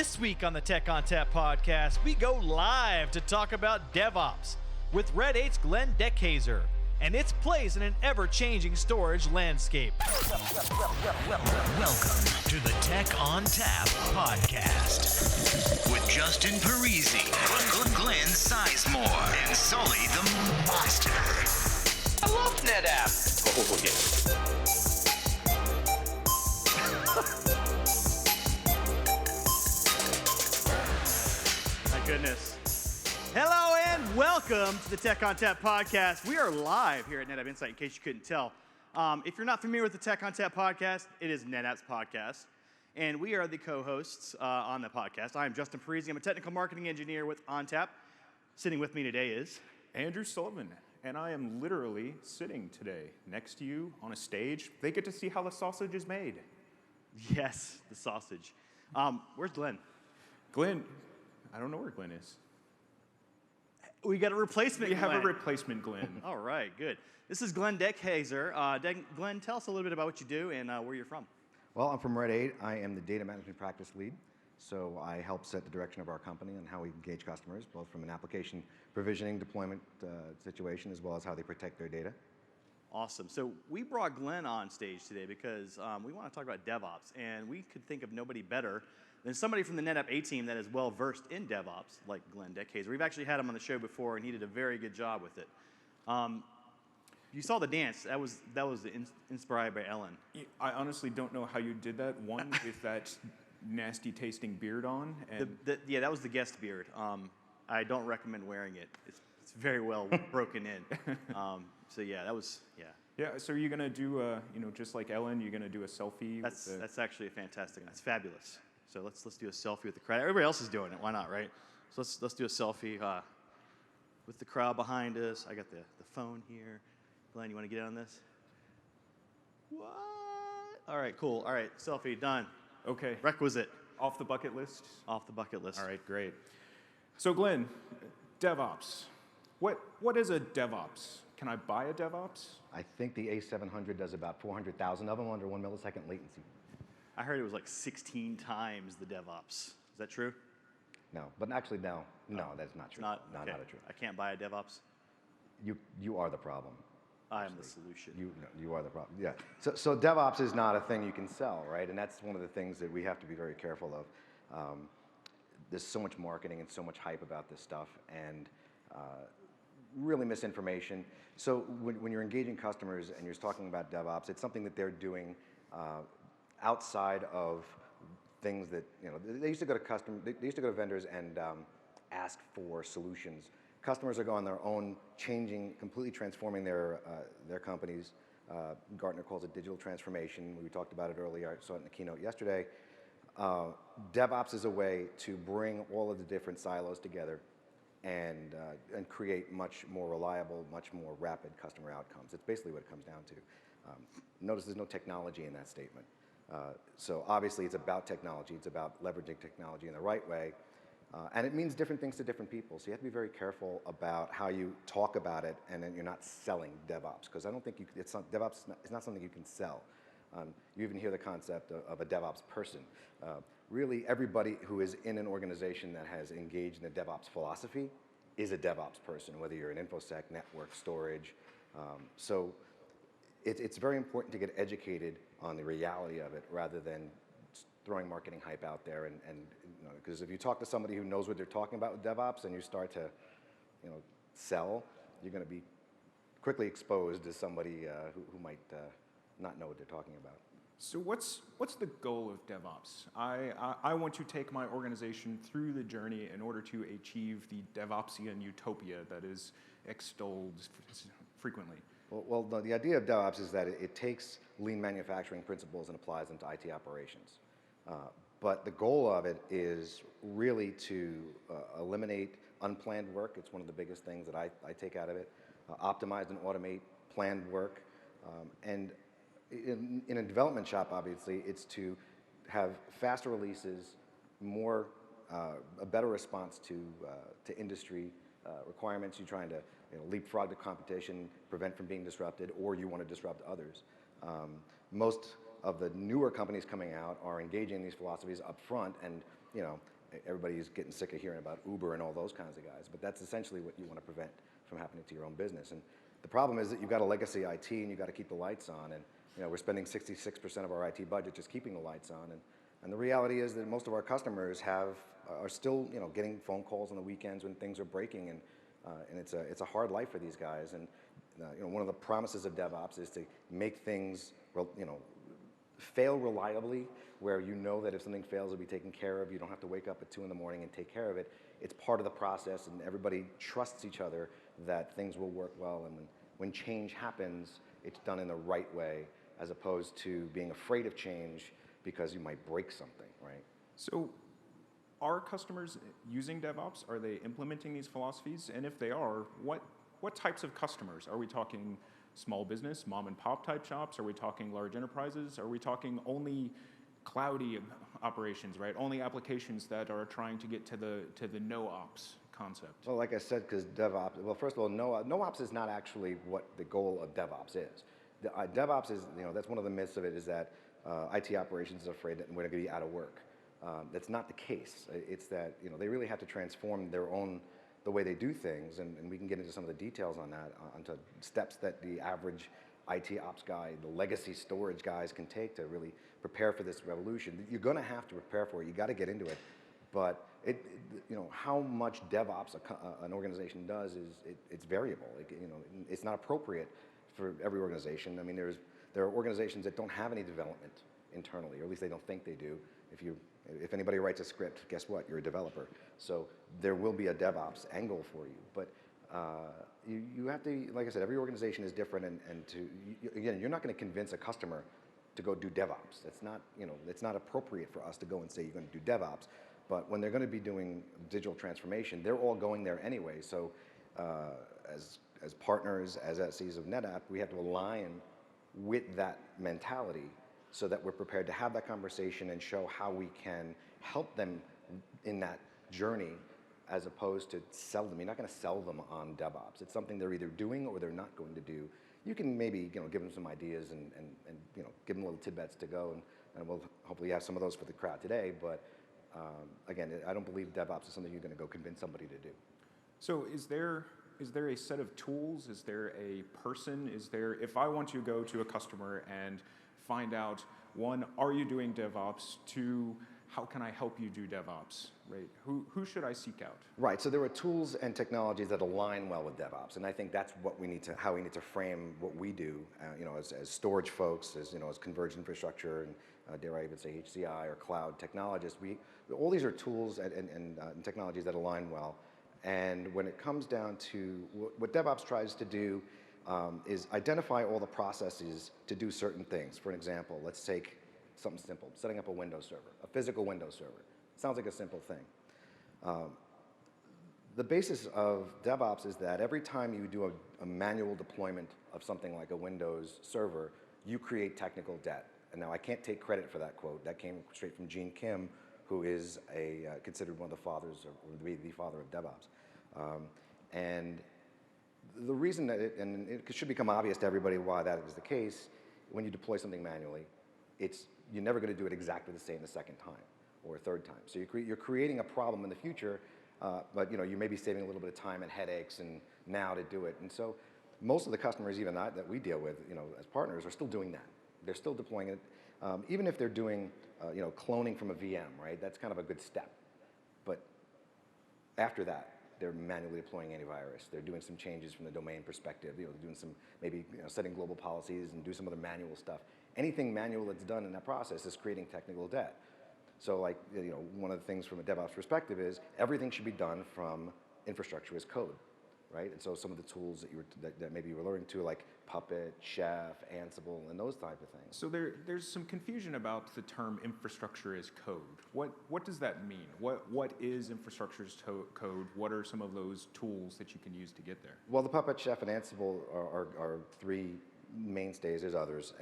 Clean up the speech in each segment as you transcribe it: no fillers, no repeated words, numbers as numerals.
This week on the Tech ONTAP podcast, we go live to talk about DevOps with Red 8's Glenn Deckhazer and its place in an ever-changing storage landscape. Welcome to the Tech ONTAP podcast with Justin Parisi, Glenn Sizemore, and Sully the Monster. I love NetApp. Oh, yeah. My goodness. Hello and welcome to the Tech ONTAP podcast. We are live here at NetApp Insight, in case you couldn't tell. If you're not familiar with the Tech ONTAP podcast, it is NetApp's podcast, and we are the co-hosts on the podcast. I am Justin Parisi. I'm a technical marketing engineer with ONTAP. Sitting with me today is Andrew Sullivan, and I am literally sitting today next to you on a stage. They get to see how the sausage is made. Yes, the sausage. Where's Glenn? Glenn, I don't know where Glenn is. We got a replacement. We have a replacement Glenn. All right, good. This is Glenn Deckhazer. Glenn, tell us a little bit about what you do and where you're from. Well, I'm from Red 8. I am the data management practice lead. So I help set the direction of our company and how we engage customers, both from an application provisioning, deployment situation, as well as how they protect their data. Awesome. So we brought Glenn on stage today because we want to talk about DevOps, and we could think of nobody better than somebody from the NetApp A team that is well-versed in DevOps, like Glenn Deckhazer. We've actually had him on the show before, and he did a very good job with it. You saw the dance. That was inspired by Ellen. I honestly don't know how you did that. One, with that nasty-tasting beard on. And Yeah, that was the guest beard. I don't recommend wearing it. It's very well broken in. So yeah, that was, yeah. Yeah, so you're going to do, just like Ellen, you're going to do a selfie? That's actually fantastic. That's fabulous. So let's do a selfie with the crowd. Everybody else is doing it. Why not, right? So let's do a selfie with the crowd behind us. I got the phone here. Glenn, you want to get in on this? What? All right, cool. All right, selfie done. Okay. Requisite. Off the bucket list? Off the bucket list. All right, great. So Glenn, DevOps. What is a DevOps? Can I buy a DevOps? I think the A700 does about 400,000 of them under 1 millisecond latency. I heard it was like 16 times the DevOps. Is that true? No, but actually, no, that's not true. Not, no, okay. not true. I can't buy a DevOps? You are the problem. I am the solution. You are the problem, yeah. So DevOps is not a thing you can sell, right? And that's one of the things that we have to be very careful of. There's so much marketing and so much hype about this stuff, and really misinformation. So when you're engaging customers and you're talking about DevOps, it's something that they're doing outside of things that, they used to go to vendors and ask for solutions. Customers are going their own, completely transforming their companies. Gartner calls it digital transformation. We talked about it earlier. I saw it in the keynote yesterday. DevOps is a way to bring all of the different silos together and create much more reliable, much more rapid customer outcomes. It's basically what it comes down to. Notice there's no technology in that statement. So obviously it's about technology. It's about leveraging technology in the right way. And it means different things to different people. So you have to be very careful about how you talk about it, and then you're not selling DevOps, because I don't think DevOps is not something you can sell. You even hear the concept of a DevOps person. Really, everybody who is in an organization that has engaged in the DevOps philosophy is a DevOps person, whether you're in InfoSec, network, storage. So it's very important to get educated on the reality of it rather than throwing marketing hype out there. And because if you talk to somebody who knows what they're talking about with DevOps and you start to sell, you're going to be quickly exposed as somebody who might not know what they're talking about. So what's the goal of DevOps? I want to take my organization through the journey in order to achieve the DevOpsian utopia that is extolled frequently. Well, the idea of DevOps is that it takes lean manufacturing principles and applies them to IT operations. But the goal of it is really to eliminate unplanned work. It's one of the biggest things that I take out of it. Optimize and automate planned work. And in a development shop, obviously, it's to have faster releases, a better response to industry requirements. You're trying to leapfrog the competition, prevent from being disrupted, or you want to disrupt others. Most of the newer companies coming out are engaging in these philosophies up front, and everybody's getting sick of hearing about Uber and all those kinds of guys, but that's essentially what you want to prevent from happening to your own business. And the problem is that you've got a legacy IT and you've got to keep the lights on, and we're spending 66% of our IT budget just keeping the lights on, and the reality is that most of our customers are still getting phone calls on the weekends when things are breaking, and it's a hard life for these guys. And one of the promises of DevOps is to make things fail reliably, where that if something fails, it'll be taken care of. You don't have to wake up at 2 in the morning and take care of it. It's part of the process, and everybody trusts each other that things will work well. And when change happens, it's done in the right way, as opposed to being afraid of change because you might break something, right? So are customers using DevOps? Are they implementing these philosophies? And if they are, what types of customers? Are we talking small business, mom and pop type shops? Are we talking large enterprises? Are we talking only cloudy operations, right? Only applications that are trying to get to the no ops concept? Well, like I said, because DevOps, well, first of all, no ops is not actually what the goal of DevOps is. DevOps is, that's one of the myths of it, is that IT operations is afraid that we're going to be out of work. That's not the case. It's that they really have to transform the way they do things, and we can get into some of the details on that, onto steps that the average IT ops guy, the legacy storage guys can take to really prepare for this revolution. You're going to have to prepare for it. You got to get into it, but how much DevOps an organization does it's variable. It's not appropriate for every organization. I mean, there are organizations that don't have any development internally, or at least they don't think they do. If anybody writes a script, guess what? You're a developer. So there will be a DevOps angle for you. But you have to, like I said, every organization is different, and again, you're not going to convince a customer to go do DevOps. It's not appropriate for us to go and say you're going to do DevOps. But when they're going to be doing digital transformation, they're all going there anyway. So as partners, as SEs of NetApp, we have to align with that mentality, so that we're prepared to have that conversation and show how we can help them in that journey, as opposed to sell them. You're not going to sell them on DevOps. It's something they're either doing or they're not going to do. You can maybe give them some ideas and give them little tidbits to go, and we'll hopefully have some of those for the crowd today. But again, I don't believe DevOps is something you're going to go convince somebody to do. So is there a set of tools? Is there a person? If I want to go to a customer and find out, 1, are you doing DevOps? 2, how can I help you do DevOps? Right? Who should I seek out? Right. So there are tools and technologies that align well with DevOps, and I think that's what how we need to frame what we do. As storage folks, as converged infrastructure, and dare I even say HCI or cloud technologists. All these are tools and technologies that align well. And when it comes down to what DevOps tries to do, is identify all the processes to do certain things. For an example, let's take something simple, setting up a Windows server, a physical Windows server. Sounds like a simple thing. The basis of DevOps is that every time you do a manual deployment of something like a Windows server, you create technical debt. And now I can't take credit for that quote. That came straight from Gene Kim, who is considered one of the fathers, or the father of DevOps. And the reason that it should become obvious to everybody why that is the case, when you deploy something manually, you're never going to do it exactly the same the second time or a third time. So you're creating a problem in the future, but you may be saving a little bit of time and headaches and now to do it. And so most of the customers, even that we deal with, as partners, are still doing that. They're still deploying it, even if they're doing, cloning from a VM, right? That's kind of a good step. But after that, they're manually deploying antivirus. They're doing some changes from the domain perspective. Doing some maybe setting global policies and do some other manual stuff. Anything manual that's done in that process is creating technical debt. So, like one of the things from a DevOps perspective is everything should be done from infrastructure as code, right? And so some of the tools that maybe you were learning to, like Puppet, Chef, Ansible, and those type of things. So there's some confusion about the term infrastructure as code. What does that mean? What is infrastructure as code? What are some of those tools that you can use to get there? Well, the Puppet, Chef, and Ansible are 3 mainstays. There's others,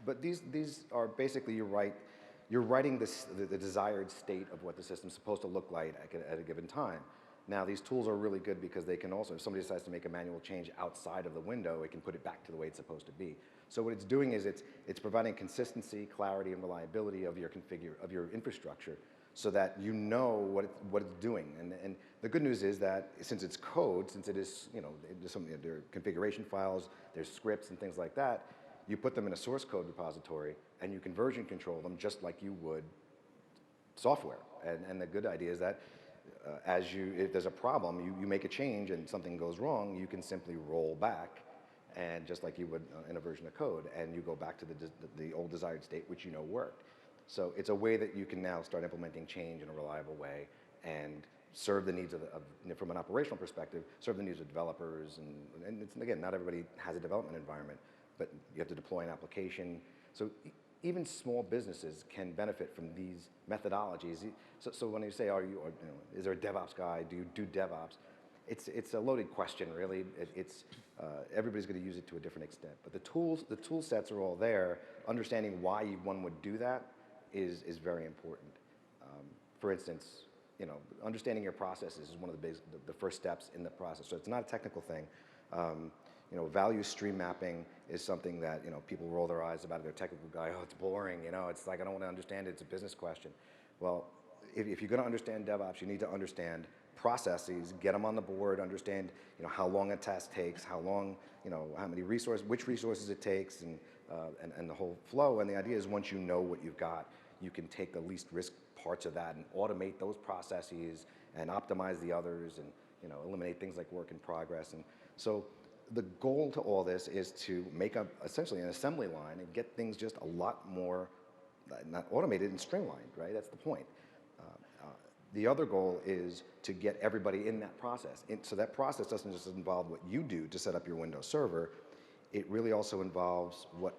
but these are basically you're writing the desired state of what the system's supposed to look like at a given time. Now, these tools are really good because they can also, if somebody decides to make a manual change outside of the window, it can put it back to the way it's supposed to be. So what it's doing is it's providing consistency, clarity, and reliability of your infrastructure, so that you know what it's doing. And the good news is that since it's code, since it is, there are configuration files, there's scripts and things like that, you put them in a source code repository and you can version control them just like you would software. And the good idea is that if there's a problem, you make a change and something goes wrong, you can simply roll back, and just like you would in a version of code, and you go back to the old desired state, which you know worked. So it's a way that you can now start implementing change in a reliable way and serve the needs from an operational perspective, serve the needs of developers. And it's, again, not everybody has a development environment, but you have to deploy an application. So even small businesses can benefit from these methodologies. So when you say, is there a DevOps guy? Do you do DevOps? It's a loaded question, really. Everybody's going to use it to a different extent. But the tool sets are all there. Understanding why one would do that is very important. For instance, understanding your processes is one of the first steps in the process. So it's not a technical thing. Value stream mapping is something that people roll their eyes about. They're a technical guy. Oh, it's boring. It's like I don't want to understand it. It's a business question. Well, if you're going to understand DevOps, you need to understand processes, get them on the board, understand how long a task takes, how long, how many which resources it takes, and the whole flow. And the idea is once you know what you've got, you can take the least risk parts of that and automate those processes and optimize the others, and eliminate things like work in progress. And so the goal to all this is to make essentially an assembly line and get things just a lot more not automated and streamlined, right? That's the point. The other goal is to get everybody in that process. So that process doesn't just involve what you do to set up your Windows server. It really also involves what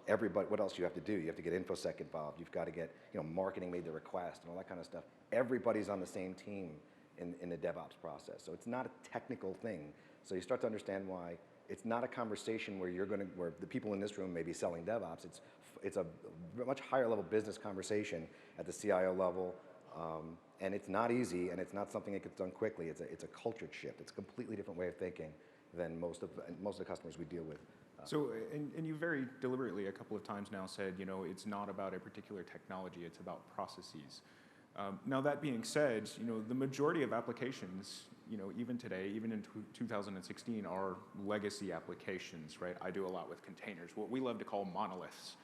else you have to do. You have to get InfoSec involved. You've got to get, marketing made the request and all that kind of stuff. Everybody's on the same team in the DevOps process. So it's not a technical thing. So you start to understand why it's not a conversation where where the people in this room may be selling DevOps. It's a much higher level business conversation at the CIO level. And it's not easy, and it's not something that gets done quickly. It's a culture shift. It's a completely different way of thinking than most of the customers we deal with. So, and you very deliberately a couple of times now said, it's not about a particular technology, it's about processes. Now that being said, the majority of applications, even today, even in 2016, are legacy applications, right? I do a lot with containers, what we love to call monoliths.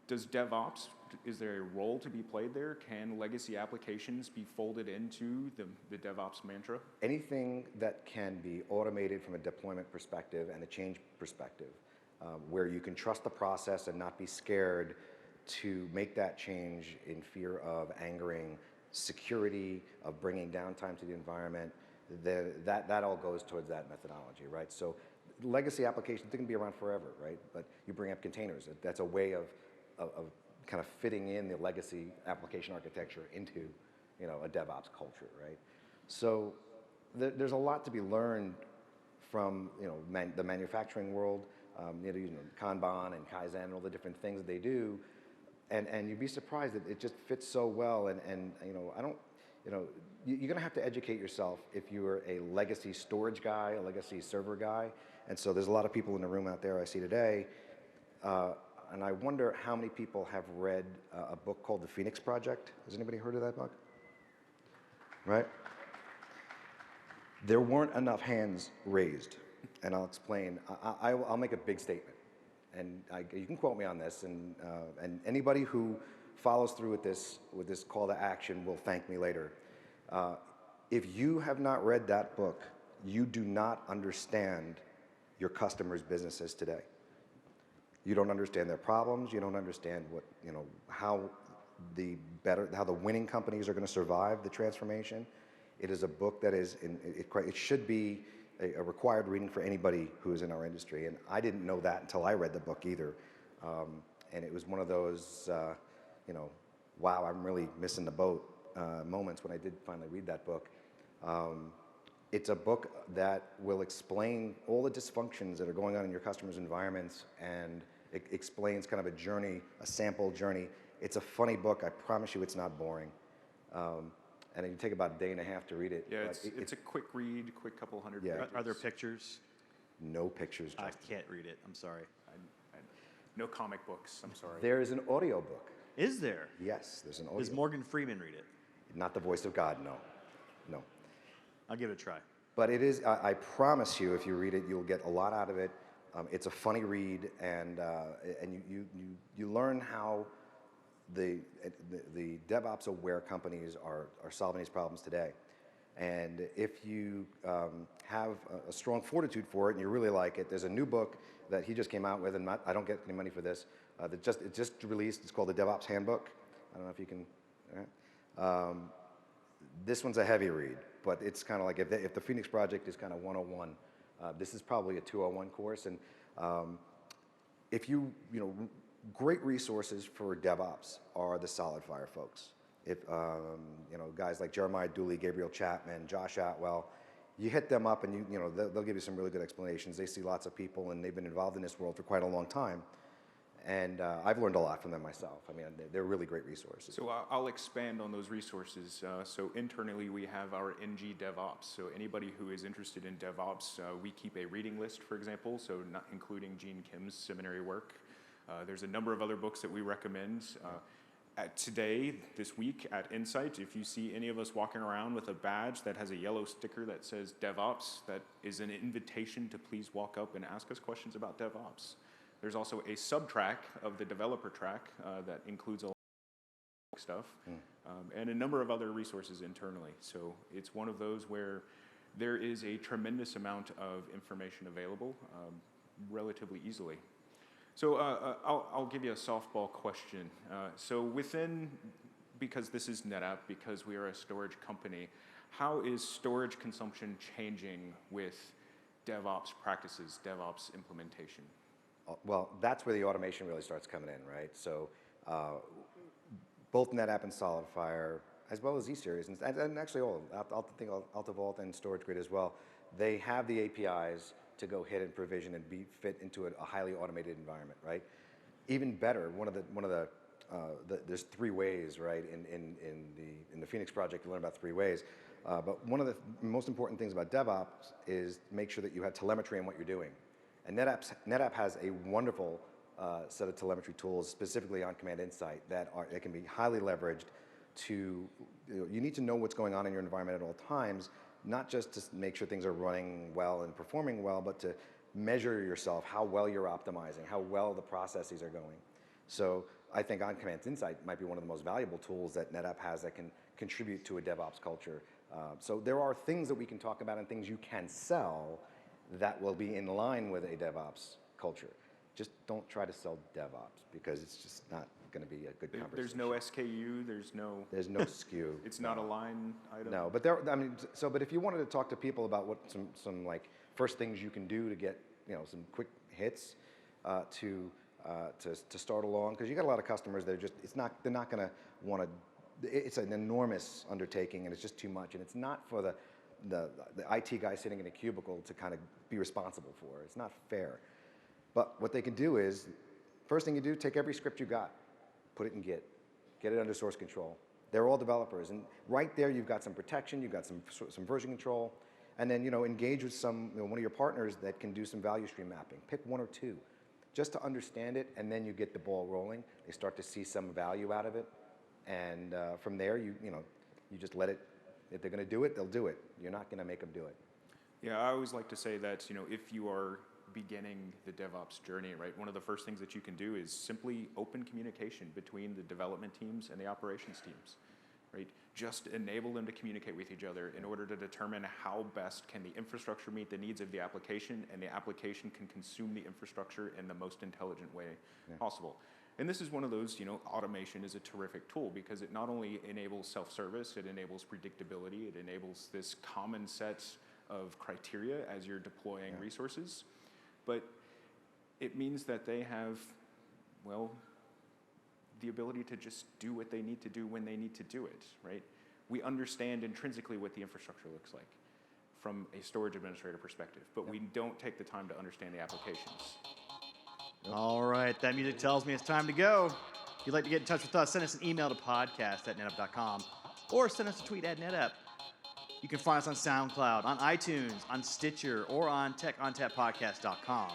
Does DevOps, is there a role to be played there? Can legacy applications be folded into the DevOps mantra? Anything that can be automated from a deployment perspective and a change perspective, where you can trust the process and not be scared to make that change in fear of angering security, of bringing downtime to the environment, that all goes towards that methodology, right? So legacy applications, they can be around forever, right? But you bring up containers. That's a way of kind of fitting in the legacy application architecture into, a DevOps culture, right? So there's a lot to be learned from, the manufacturing world, using Kanban and Kaizen and all the different things that they do, and you'd be surprised that it just fits so well. And you're going to have to educate yourself if you're a legacy storage guy, a legacy server guy, and so there's a lot of people in the room out there I see today. And I wonder how many people have read a book called The Phoenix Project. Has anybody heard of that book? Right? There weren't enough hands raised, and I'll explain. I'll make a big statement, and you can quote me on this, and anybody who follows through with this call to action will thank me later. If you have not read that book, you do not understand your customers' businesses today. You don't understand their problems. You don't understand how the winning companies are going to survive the transformation. It is a book that it should be a required reading for anybody who is in our industry. And I didn't know that until I read the book either. And it was one of those, wow, I'm really missing the boat moments when I did finally read that book. It's a book that will explain all the dysfunctions that are going on in your customers' environments, and it explains kind of a journey, a sample journey. It's a funny book. I promise you it's not boring. And it can take about a day and a half to read it. Yeah, it's a quick read, quick couple hundred Yeah. pages. Are there pictures? No pictures, I Justin. can't read it. I'm sorry. No comic books, I'm sorry. There is an audio book. Is there? Yes, there's an audio. Does Morgan Freeman read it? Not the voice of God, no. I'll give it a try. But it is, I promise you, if you read it, you'll get a lot out of it. It's a funny read, and you learn how the DevOps aware companies are solving these problems today. And if you have a strong fortitude for it and you really like it, there's a new book that he just came out with, and I don't get any money for this, it just released. It's called the DevOps Handbook. I don't know if you can. This one's a heavy read, but it's kind of like if the Phoenix Project is kind of 101, this is probably a 201 course. And if great resources for DevOps are the SolidFire folks. If guys like Jeremiah Dooley, Gabriel Chapman, Josh Atwell, you hit them up and they'll give you some really good explanations. They see lots of people and they've been involved in this world for quite a long time. And I've learned a lot from them myself. I mean, they're really great resources. So I'll expand on those resources. So internally, we have our NG DevOps. So anybody who is interested in DevOps, we keep a reading list, for example, so not including Gene Kim's seminary work. There's a number of other books that we recommend. This week at Insight, if you see any of us walking around with a badge that has a yellow sticker that says DevOps, that is an invitation to please walk up and ask us questions about DevOps. There's also a sub-track of the developer track that includes a lot of stuff and a number of other resources internally. So it's one of those where there is a tremendous amount of information available relatively easily. So I'll give you a softball question. Because this is NetApp, because we are a storage company, how is storage consumption changing with DevOps practices, DevOps implementation? Well, that's where the automation really starts coming in, right? So both NetApp and SolidFire, as well as E-Series, and actually all of them, I think AltaVault and StorageGrid as well, they have the APIs to go hit and provision and be fit into a highly automated environment, right? Even better, there's 3 ways, right? In the Phoenix Project, you learn about 3 ways. But one of the most important things about DevOps is make sure that you have telemetry in what you're doing. And NetApp has a wonderful set of telemetry tools, specifically on Command Insight, that can be highly leveraged to, you need to know what's going on in your environment at all times, not just to make sure things are running well and performing well, but to measure yourself, how well you're optimizing, how well the processes are going. So I think on Command Insight might be one of the most valuable tools that NetApp has that can contribute to a DevOps culture. So there are things that we can talk about and things you can sell that will be in line with a DevOps culture. Just don't try to sell DevOps because it's just not going to be a good conversation. There's no SKU. There's no SKU. It's not a line item. No, but but if you wanted to talk to people about what some like first things you can do to get some quick hits to start along, because you got a lot of customers that are just they're not going to want to. It's an enormous undertaking and it's just too much, and it's not for the IT guy sitting in a cubicle to kind of be responsible for. It's not fair. But what they can do is, first thing you do, take every script you got, put it in Git, get it under source control. They're all developers, and right there you've got some protection, you've got some version control, and then engage with one of your partners that can do some value stream mapping. Pick 1 or 2, just to understand it, and then you get the ball rolling. They start to see some value out of it, and from there you just let it. If they're going to do it, they'll do it. You're not going to make them do it. Yeah, I always like to say that, if you are beginning the DevOps journey, right, one of the first things that you can do is simply open communication between the development teams and the operations teams, right? Just enable them to communicate with each other in order to determine how best can the infrastructure meet the needs of the application, and the application can consume the infrastructure in the most intelligent way possible. And this is one of those, automation is a terrific tool because it not only enables self-service, it enables predictability, it enables this common set of criteria as you're deploying resources, but it means that they have, the ability to just do what they need to do when they need to do it, right? We understand intrinsically what the infrastructure looks like from a storage administrator perspective, but we don't take the time to understand the applications. All right, that music tells me it's time to go. If you'd like to get in touch with us, send us an email to podcast@netapp.com or send us a tweet at NetApp. You can find us on SoundCloud, on iTunes, on Stitcher, or on TechOnTapPodcast.com.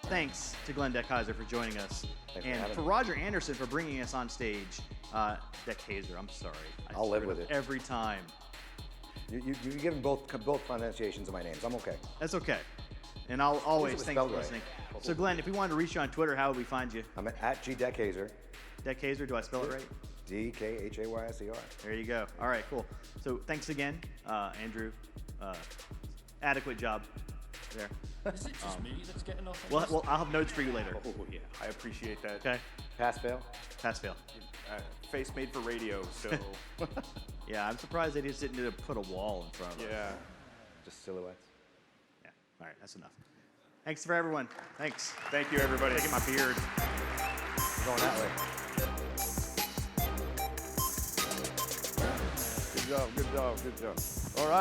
thanks to Glenn Deckheiser for joining us. Thanks for and having for me. Roger Anderson for bringing us on stage. Deckheiser, I'm sorry. I'll live screw with up it. Every time. You give them both pronunciations of my names. I'm okay. That's okay. And I'll always was thanks for spelled right. listening. So Glenn, if we wanted to reach you on Twitter, how would we find you? I'm at Deckheiser, Deckheiser, do I spell it right? Dekhayser. There you go. All right, cool. So thanks again, Andrew. Adequate job there. Is it just me that's getting off on this? Well, I'll have notes for you later. Oh, yeah. I appreciate that. Okay. Pass fail. Pass fail. Face made for radio, so Yeah, I'm surprised they just didn't put a wall in front of us. yeah. Just silhouettes. Yeah. All right, that's enough. Thanks for everyone. Thanks. Thank you, everybody. Taking my beard. We're going that way. Good job. All right.